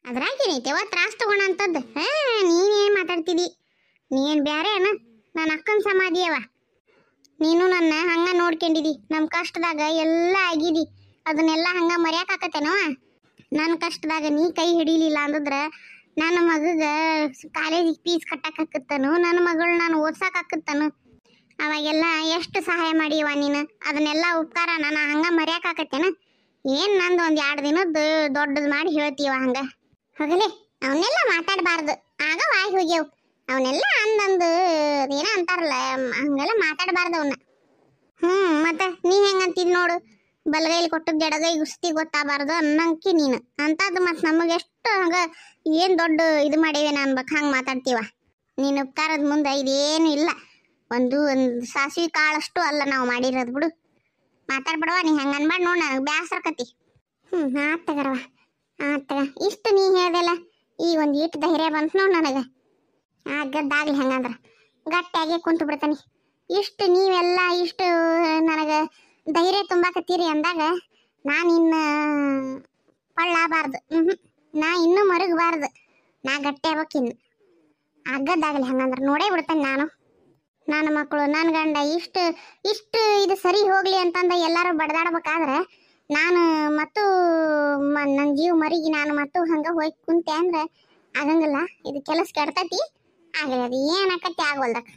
ಅದ್ರಾಗೇನೈತೆವ ತ್ರಾಸ ತಗೋಣಂತದ್ದು. ನೀನೇನು ಮಾತಾಡ್ತಿದ್ದಿ? ನೀನು ಬ್ಯಾರೆ ಅನ, ನನ್ನ ಅಕ್ಕನ ಸಮಾಧಿಯವ. ನೀನು ನನ್ನ ಹಂಗ ನೋಡ್ಕೊಂಡಿದಿ, ನಮ್ಮ ಕಷ್ಟದಾಗ ಎಲ್ಲ ಆಗಿದಿ. ಅದನ್ನೆಲ್ಲ ಹಂಗ ಮರ್ಯಾಕಾಕತ್ತೇನವ? ನನ್ನ ಕಷ್ಟದಾಗ ನೀ ಕೈ ಹಿಡಿಲಿಲ್ಲ ಅಂದಿದ್ರೆ ನನ್ನ ಮಗಗ ಕಾಲೇಜಿಗೆ ಫೀಸ್ ಕಟ್ಟಕ್ಕಾಕತ್ತನು, ನನ್ನ ಮಗಳು ನಾನು ಓದ್ಸಕ್ಕಾಕತ್ತನು. ಅವಾಗೆಲ್ಲ ಎಷ್ಟು ಸಹಾಯ ಮಾಡಿವ ನೀನು. ಅದನ್ನೆಲ್ಲ ಉಪಕಾರ ನಾನು ಹಂಗ ಮರ್ಯಾಕಾಕತ್ತೇನ? ಏನು ನಂದು ಒಂದು 2 ದಿನದ್ದು ದೊಡ್ಡದು ಮಾಡಿ ಹೇಳ್ತೀವ ಹಂಗ? ಹೋಗಲೇ, ಅವನ್ನೆಲ್ಲ ಮಾತಾಡಬಾರ್ದು. ಆಗ ವಾಯಿ ಹೋಗ್ಯವು. ಅವನ್ನೆಲ್ಲ ಅಂದಂದು ಏನೋ ಅಂತಾರಲ್ಲ, ಹಂಗೆಲ್ಲ ಮಾತಾಡಬಾರ್ದು ಅವನ್ನ. ಮತ್ತೆ ನೀ ಹೆಂಗಂತಿದ್ ನೋಡು, ಬಲಗೈಲಿ ಕೊಟ್ಟದ್ದು ಎಡಗೈ ಗುಸ್ತಿ ಗೊತ್ತಾಗಬಾರ್ದು ಅನ್ನಂಕಿ ನೀನು ಅಂತದ್ದು. ಮತ್ತು ನಮಗೆ ಎಷ್ಟು ಹಂಗ ಏನು ದೊಡ್ಡ ಇದು ಮಾಡೇವೇನ ಅನ್ಬೇಕು, ಹಂಗೆ ಮಾತಾಡ್ತೀವ. ನೀನು ಉಪಕಾರದ ಮುಂದೆ ಇದೇನು ಇಲ್ಲ. ಒಂದು ಸಾಸಿವೆ ಕಾಳಷ್ಟು ಅಲ್ಲ ನಾವು ಮಾಡಿರೋದು ಬಿಡು. ಮಾತಾಡ್ಬಿಡವ ನೀ ಹಂಗೆ ಅನ್ಬಾರ್ದು ನೋಡಿ, ನನಗೆ ಬೇಸರಕತಿ. ಆತಗರವ ಆತಗ. ಇಷ್ಟು ನೀ ಹೇಳ್ದಲ್ಲ, ಈ ಒಂದು ಇಟ್ಟು ಧೈರ್ಯ ಬಂತು ನೋಡಿ ನನಗೆ. ಆಗದ್ದಾಗಲಿ ಹಂಗಂದ್ರೆ ಗಟ್ಟಿಯಾಗೆ ಕುಂತು ಬಿಡ್ತಾನೆ. ಇಷ್ಟು ನೀವೆಲ್ಲ ಇಷ್ಟು ನನಗೆ ಧೈರ್ಯ ತುಂಬಾಕತ್ತೀರಿ ಅಂದಾಗ ನಾನು ಇನ್ನು ಪಳ್ಳಾಗಬಾರ್ದು. ನಾ ಇನ್ನೂ ಮರುಗಬಾರ್ದು. ನಾ ಗಟ್ಟಿ ಆಗ್ಬೇಕಿನ್ನು. ಆಗದ್ದಾಗಲಿ ಹಂಗಂದ್ರೆ ನೋಡೇ ಬಿಡ್ತೇನೆ ನಾನು. ನನ್ನ ಮಕ್ಕಳು, ನನ್ನ ಗಂಡ ಇಷ್ಟು ಇದು ಸರಿ ಹೋಗಲಿ ಅಂತಂದ ಎಲ್ಲರೂ ಬಡ್ದಾಡ್ಬೇಕಾದ್ರೆ ನಾನು ಮತ್ತು ನನ್ನ ಜೀವ ಮರಿಗೆ ನಾನು ಮತ್ತು ಹಂಗೆ ಹೋಗಿ ಕುಂತೆ ಅಂದ್ರೆ ಆಗಂಗಿಲ್ಲ. ಇದು ಕೆಲಸ ಕೆಡ್ತೈತಿ. ಆಗಲಿ, ಅದು ಏನಾಕತಿ ಆಗೋಲ್ದಕ್ಕ.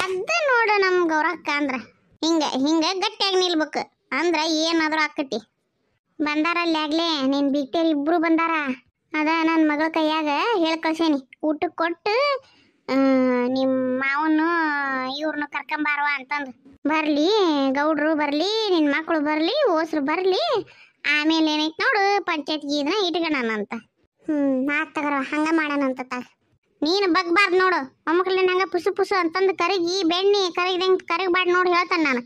ಅದ ನೋಡು ನಮ್ಮ ಗೌರಕ್ಕ ಅಂದ್ರೆ ಹಿಂಗೆ ಗಟ್ಟಿಯಾಗಿ ನಿಲ್ಬೇಕು ಅಂದ್ರೆ ಏನಾದರೂ ಆಕತಿ. ಬಂದಾರಲ್ಲಿ ಆಗ್ಲೇ ನಿನ್ನ ಬಿಟ್ಟೇರಿ ಇಬ್ಬರು ಬಂದಾರ. ಅದ ನನ್ನ ಮಗಳ ಕೈಯಾಗ ಹೇಳಿ ಕಳ್ಸೇನಿ, ಊಟಕ್ಕೆ ಕೊಟ್ಟು ನಿಮ್ಮ ಮಾವನು ಇವ್ರನ್ನ ಕರ್ಕೊಂಬಾರವ ಅಂತಂದು. ಬರಲಿ ಗೌಡ್ರು ಬರಲಿ, ನಿನ್ನ ಮಕ್ಕಳು ಬರಲಿ, ಓಸ್ರು ಬರಲಿ, ಆಮೇಲೆ ಏನೈತೆ ನೋಡು ಪಂಚಾಯತ್ಗೆ ಇದನ್ನ ಇಟ್ಕೊಳ್ಳೋಣಂತ. ಆತ್ ತಗರವ, ಹಂಗೆ ಮಾಡೋಣಂತ. ನೀನು ಬಗ್ಬಾರ್ದು ನೋಡು. ಮೊಮ್ಮಕ್ಳನ್ನ ಹಂಗೆ ಪುಸು ಅಂತಂದು ಕರಗಿ ಬೆಣ್ಣೆ ಕರಗಿದಂಗೆ ಕರಗಬಾರ್ದು ನೋಡಿ ಹೇಳ್ತಾನೆ ನಾನು.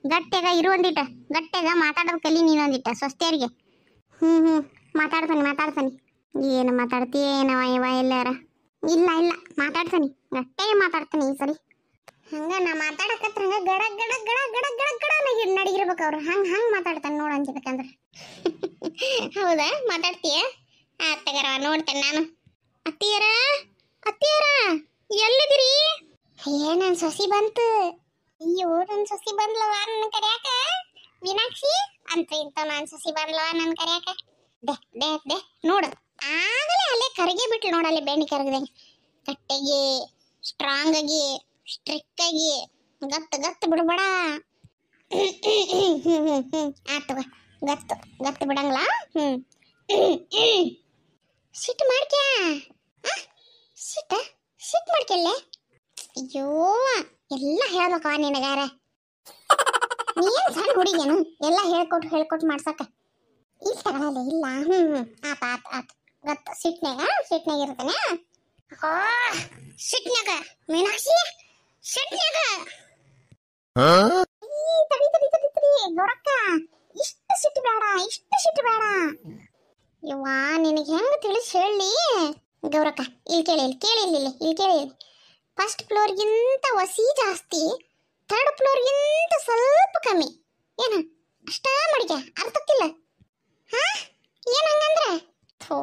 ಗಟ್ಟಿಯಾಗ ಇರುವಂದಿಟ್ಟ, ಗಟ್ಟಿಯಾಗ ಮಾತಾಡೋದು ಕಲಿ ನೀನೊಂದಿಟ್ಟ ಸ್ವಸ್ಥರಿಗೆ. ಮಾತಾಡ್ತಾನೆ. ಏನು ಮಾತಾಡ್ತೀಯ ಏನವ ಇವ ಎಲ್ಲಾರ? ಇಲ್ಲ ಮಾತಾಡ್ತಾನೆ, ಗಟ್ಟಿಯಾಗಿ ಮಾತಾಡ್ತಾನೆ ಈ ಸರಿ. ಹಂಗೆ ನಾ ಮಾತಾಡಕತ್ರ ಹಂಗೆ ಗಡ ಗಡ ಗಡ ಗಡ ಗಡ ಗಡ ನಡಿಗಿರ್ಬೇಕು ಅವ್ರು. ಹಂಗೆ ಮಾತಾಡ್ತಾನೆ ನೋಡು ಅಂತಿಬೇಕಂದ್ರೆ. ಹೌದಾ, ಮಾತಾಡ್ತೀಯ? ಆತಗರ ನೋಡ್ತೇನೆ ನಾನು. ಅತ್ತಿಯರ ಎಲ್ಲಿದಿರಿ? ನನ್ನ ಸೊಸಿ ಬಂತು. ಅಯ್ಯೋ, ನನ್ನ ಸೊಸಿ ಬಂದ್ಲವ ನನ್ನ ಕರ್ಯಾಕ. ಮೀನಾಕ್ಷಿ ಅಂತ ಇಂತ ನನ್ನ ಸೊಸಿ ಬಂದ್ಲವ ನನ್ನ ಕರ್ಯಾಕ. ದೇ ನೋಡು, ಆಗಲೇ ಅಲ್ಲೇ ಕರಗಿ ಬಿಟ್ಲು ನೋಡಲ್ಲಿ, ಬೆಣ್ಣೆ ಕರಗದಂಗೆ. ಗಟ್ಟಿಗೆ, ಸ್ಟ್ರಾಂಗ್ ಆಗಿ, ಸ್ಟ್ರಿಕ್ ಆಗಿ, ಗತ್ತು ಬಿಡ್ಬೇಡ. ಆತವ, ಗತ್ತು ಬಿಡಂಗ್ಲ. ಸಿಟ್ಟು ಮಾಡ್ಕ್ಯಾ? ಸಿಟ್ಟು ಮಾಡ್ಕೆಲ್ಲೇ? ಅಯ್ಯೋ, ಎಲ್ಲ ಹೇಳ್ಬೇಕವ ನಿನಗಾರ. ನೀನು ಸಣ್ಣ ಹುಡುಗೇನು ಎಲ್ಲ ಹೇಳ್ಕೊಟ್ಟು ಮಾಡ್ಸಕ್ಕ? ಇಲ್ಲ ತಗೊಳ್ಳಲ್ಲ, ಇಲ್ಲ. ಆತ ಗತ್ತು. ಸಿಟ್ನಾಗ ಇರ್ತಾನೆ. ಸಿಟ್ನಾಗ ಮೀನಾಕ್ಷಿ, ಸಿಟ್ನಾಗ ತಡಿ ಗೌರಕ್ಕ, ಇಷ್ಟು ಸಿಟ್ಟು ಬೇಡ. ಯವ್ವಾ, ನಿನಗೆ ಹೆಂಗೆ ತಿಳಿಸಿ ಹೇಳಿ ಗೌರಕ್ಕ? ಇಲ್ಲಿ ಕೇಳಿ. ಫಸ್ಟ್ ಫ್ಲೋರ್ಗಿಂತ ವಸಿ ಜಾಸ್ತಿ, ಥರ್ಡ್ ಫ್ಲೋರ್ಗಿಂತ ಸ್ವಲ್ಪ ಕಮ್ಮಿ. ಏನ ಅಷ್ಟ ಮಾಡಿಕೆ ಅರ್ಥಕ್ಕಿಲ್ಲ? ಏನ್ ಹಂಗಂದ್ರೆ? ಥೋ,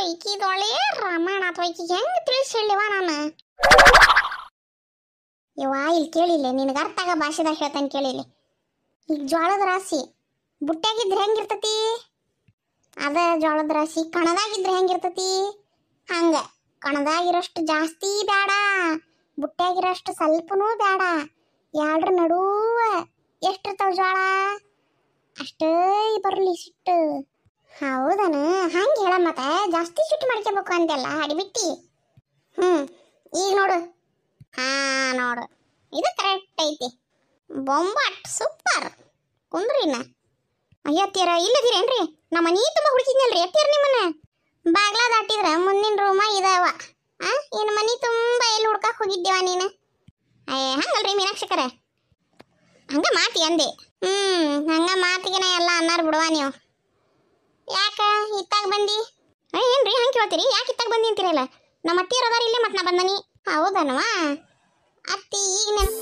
ಈಕಿದೊಳೆ ರಾಮಾಯಣ ಅಥವಾ ಈಕಿಗೆ ಹೆಂಗೆ ತಿಳಿಸಿ ಹೇಳಿವ ನಾನು? ಯವ್ವಾ, ಇಲ್ಲಿ ಕೇಳಿಲ್ಲ, ನಿನಗೆ ಅರ್ಥ ಆಗ ಭಾಷೆದಾಗ ಹೇಳ್ತಾನೆ ಕೇಳಿಲ್ಲ. ಈಗ ಜೋಳದ ರಾಶಿ ಬುಟ್ಟ್ಯಾಗಿದ್ರೆ ಹೆಂಗಿರ್ತತಿ? ಅದ ಜೋಳದ ರಾಶಿ ಕಣದಾಗಿದ್ರೆ ಹೆಂಗಿರ್ತತಿ? ಹಂಗ ಕಣದಾಗಿರೋಷ್ಟು ಜಾಸ್ತಿ ಬೇಡ, ಬುಟ್ಟ್ಯಾಗಿರೋಷ್ಟು ಸ್ವಲ್ಪನೂ ಬೇಡ. ಎರಡ್ರ ನಡುವ ಎಷ್ಟಿರ್ತಾವ ಜೋಳ ಅಷ್ಟೇ ಬರಲಿ ಸಿಟ್ಟು. ಹೌದನ? ಹಂಗೆ ಹೇಳ. ಮತ್ತೆ ಜಾಸ್ತಿ ಸಿಟ್ಟು ಮಾಡ್ಕೋಬೇಕು ಅಂತೆಲ್ಲ ಅಡಿಬಿಟ್ಟಿ. ಈಗ ನೋಡು. ನೋಡು, ಇದು ಕರೆಕ್ಟ್ ಐತಿ. ಬೊಂಬಾಟ್, ಸೂಪರ್. ಕುಂದ್ರಿನ. ಅಯ್ಯ ಅತ್ತಿಯರ, ಇಲ್ಲದಿರೇನ್ರಿ? ನಮ್ಮ ಮನೆ ತುಂಬ ಹುಡುಕಿದ್ನಲ್ರಿ ಅತ್ತಿಯರ ನಿಮ್ಮನ್ನ. ಬಾಗ್ಲ ದಾಟಿದ್ರ ಮುಂದಿನ ರೂಮ ಇದಾವ. ಏನು ಮನೆ ತುಂಬ ಎಲ್ಲಿ ಹುಡ್ಕಕ್ಕೆ ಹೋಗಿದ್ದೇವ ನೀನು? ಹಂಗಲ್ರಿ ಮೀನಾಕ್ಷಕರ, ಹಂಗ ಮಾತಿ ಅಂದೆ. ಹಂಗ ಮಾತಿಗೆನ ಎಲ್ಲ ಅನ್ನಾರು ಬಿಡುವ ನೀವು. ಯಾಕ ಇತ್ತಾಗ ಬಂದಿ? ಏನ್ರಿ ಹಂಗೆ ಕೇಳ್ತೀರಿ? ಯಾಕೆ ಇತ್ತಾಗ ಬಂದಿ ಅಂತೀರಲ್ಲ? ನಮ್ಮ ಅತ್ತಿಯರು ಅದಾರ ಇಲ್ಲೇ, ಮತ್ತೆ ನಾ ಬಂದನಿ. ಹೌದನವಾ? ಅತ್ತಿ ಈಗ ನೆನಪು